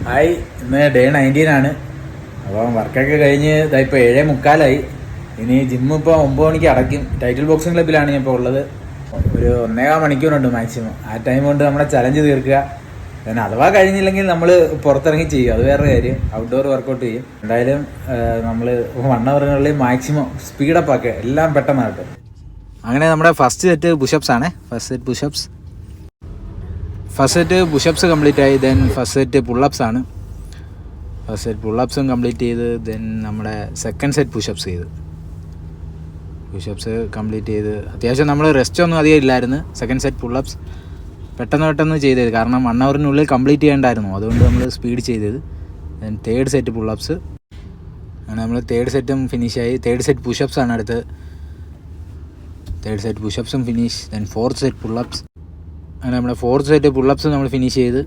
Hi, ഇന്ന് day 19 ആണ്. അപ്പം വർക്കൊക്കെ കഴിഞ്ഞ് ഇപ്പോൾ 7:45. ഇനി ജിമ്മ് ഇപ്പോൾ 9 മണിക്ക് അടയ്ക്കും. ടൈറ്റിൽ ബോക്സിംഗ് ക്ലബ്ബിലാണ് ഞാൻ ഇപ്പോൾ ഉള്ളത്. ഒരു 1.25 മണിക്കൂറുണ്ട് മാക്സിമം. ആ ടൈം കൊണ്ട് നമ്മുടെ ചലഞ്ച് തീർക്കുക. പിന്നെ അഥവാ കഴിഞ്ഞില്ലെങ്കിൽ നമ്മൾ പുറത്തിറങ്ങി ചെയ്യും, അത് വേറെ കാര്യം. ഔട്ട്ഡോർ വർക്കൗട്ട് ചെയ്യും. എന്തായാലും നമ്മൾ 1 അവറിനുള്ളിൽ മാക്സിമം സ്പീഡപ്പ് ആക്കുക, എല്ലാം പെട്ടെന്നാകട്ടെ. അങ്ങനെ നമ്മുടെ ഫസ്റ്റ് സെറ്റ് പുഷപ്സ് ആണ്. ഫസ്റ്റ് സെറ്റ് പുഷപ്സ് കംപ്ലീറ്റ് ആയി. ദെൻ ഫസ്റ്റ് സെറ്റ് പുള്ളപ്സ് ആണ്. ഫസ്റ്റ് സെറ്റ് പുള്ളപ്സും കംപ്ലീറ്റ് ചെയ്ത് ദെൻ നമ്മുടെ സെക്കൻഡ് സെറ്റ് പുഷപ്സ് കംപ്ലീറ്റ് ചെയ്ത് അത്യാവശ്യം നമ്മൾ റെസ്റ്റ് ഒന്നും അധികം ഇല്ലായിരുന്നു. സെക്കൻഡ് സെറ്റ് പുള്ളപ്സ് പെട്ടെന്ന് ചെയ്തത്, കാരണം 1 അവറിനുള്ളിൽ കംപ്ലീറ്റ് ചെയ്യേണ്ടായിരുന്നു. അതുകൊണ്ട് നമ്മൾ സ്പീഡ് ചെയ്തത്. Then third set pullups. അങ്ങനെ നമ്മൾ തേർഡ് സെറ്റും ഫിനിഷായി. തേർഡ് സെറ്റ് പുഷപ്സ് ആണ് അടുത്തത്. തേർഡ് സെറ്റ് പുഷപ്സും finish. Then fourth set pullups. അങ്ങനെ നമ്മുടെ ഫോർത്ത് സെറ്റ് പുള്ളപ്സ് നമ്മൾ ഫിനിഷ് ചെയ്ത്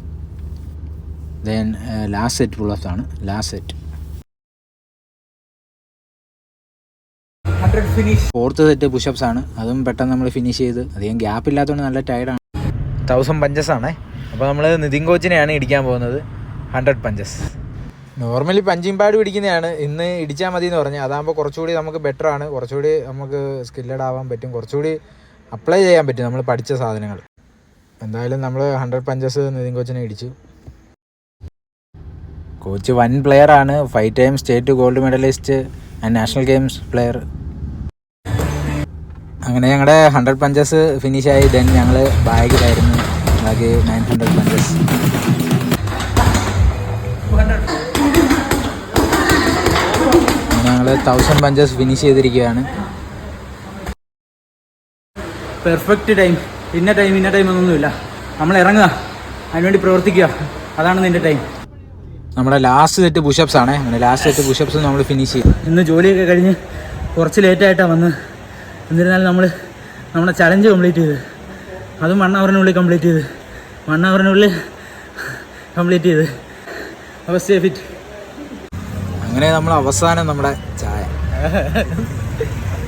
ദെൻ ലാസ്റ്റ് സെറ്റ് പുള്ളപ്സ് ആണ്. ഫോർത്ത് സെറ്റ് പുഷപ്സ് ആണ്. അതും പെട്ടെന്ന് നമ്മൾ ഫിനിഷ് ചെയ്ത്, അധികം ഗ്യാപ്പ് ഇല്ലാത്തതുകൊണ്ട് നല്ല ടയർഡാണ്. 1000 പഞ്ചസ് ആണേ. അപ്പോൾ നമ്മൾ നിതിൻ കോച്ചിനെയാണ് ഇടിക്കാൻ പോകുന്നത്. 100 പഞ്ചസ്. നോർമലി പഞ്ചിങ് പാഡ് പിടിക്കുന്നതാണ്, ഇന്ന് ഇടിച്ചാൽ മതി എന്ന് പറഞ്ഞാൽ. അതാകുമ്പോൾ കുറച്ചുകൂടി നമുക്ക് ബെറ്റർ ആണ്, കുറച്ചുകൂടി നമുക്ക് സ്കില്ലഡ് ആവാൻ പറ്റും, കുറച്ചുകൂടി അപ്ലൈ ചെയ്യാൻ പറ്റും നമ്മൾ പഠിച്ച സാധനങ്ങൾ. എന്തായാലും നമ്മൾ 100 പഞ്ചസ് നിതിൻ കോച്ചിനെ ഇടിച്ചു. കോച്ച് 1 പ്ലെയർ ആണ്, 5 time state gold medallist and national games player. അങ്ങനെ ഞങ്ങളുടെ 100 പഞ്ചസ് ഫിനിഷായി. ദെൻ ഞങ്ങൾ ബാഗിലായിരുന്നു, ബാഗ് 900 പഞ്ചസ്. ഞങ്ങൾ 1000 പഞ്ചസ് ഫിനിഷ് ചെയ്തിരിക്കുകയാണ്. Perfect time. ഇന്ന ടൈം ഒന്നുമില്ല. നമ്മൾ ഇറങ്ങുക, അതിനുവേണ്ടി പ്രവർത്തിക്കുക, അതാണ് നിൻ്റെ ടൈം. നമ്മുടെ ലാസ്റ്റ് സെറ്റ് പുഷപ്സ് ആണ്. അങ്ങനെ ലാസ്റ്റ് സെറ്റ് പുഷപ്സ് നമ്മൾ ഫിനിഷ് ചെയ്യും. ഇന്ന് ജോലിയൊക്കെ കഴിഞ്ഞ് കുറച്ച് ലേറ്റായിട്ടാണ് വന്ന്. എന്നിരുന്നാലും നമ്മൾ നമ്മുടെ ചലഞ്ച് കംപ്ലീറ്റ് ചെയ്ത്, അതും 1 അവറിനുള്ളിൽ കംപ്ലീറ്റ് ചെയ്ത് അപ്പോൾ സ്റ്റേ ഫിറ്റ്. അങ്ങനെ നമ്മൾ അവസാനം നമ്മുടെ ചായ